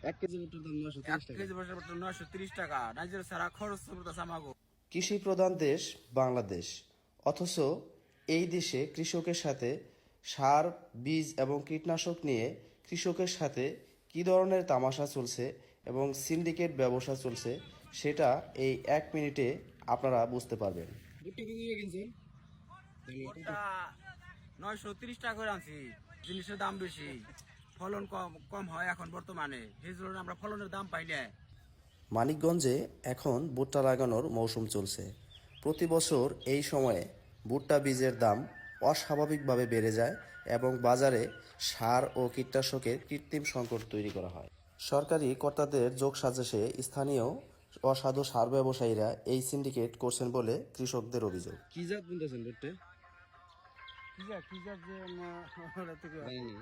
1 KG ভুট্টার দাম 930 টাকা। 1 কেজি ভুট্টা 930 টাকা। নাইজের সারা খরচ পড়তেছে আমাগো। কৃষি প্রধান দেশ বাংলাদেশ, অথচ এই দেশে কৃষকের সাথে সার, বীজ এবং কীটনাশক নিয়ে কৃষকের সাথে কী ধরনের তামাশা চলছে এবং সিন্ডিকেট ব্যবসা চলছে সেটা এই 1 মিনিটে আপনারা বুঝতে পারবেন। ভুট্টা কত করে কিনছেন? ভুট্টা 930 টাকা করে আনছি। জিনিসের দাম বেশি, ফলন কম কম হয় এখন বর্তমানে, সেই জন্য আমরা ফলনের দাম পাই না। মানিকগঞ্জে এখন ভুট্টা লাগানোর মৌসুম চলছে। প্রতি বছর এই সময়ে ভুট্টা বীজের দাম অস্বাভাবিকভাবে বেড়ে যায় এবং বাজারে সার ও কীটনাশকের কৃত্রিম সংকট তৈরি করা হয়। সরকারি কর্তাদের যোগসাজশে স্থানীয় অসাধু সার ব্যবসায়ীরা এই সিন্ডিকেট করছেন বলে কৃষকদের অভিযোগ। কি জাত বুনতেছেন ভুট্টা? কি যা যে জানি না।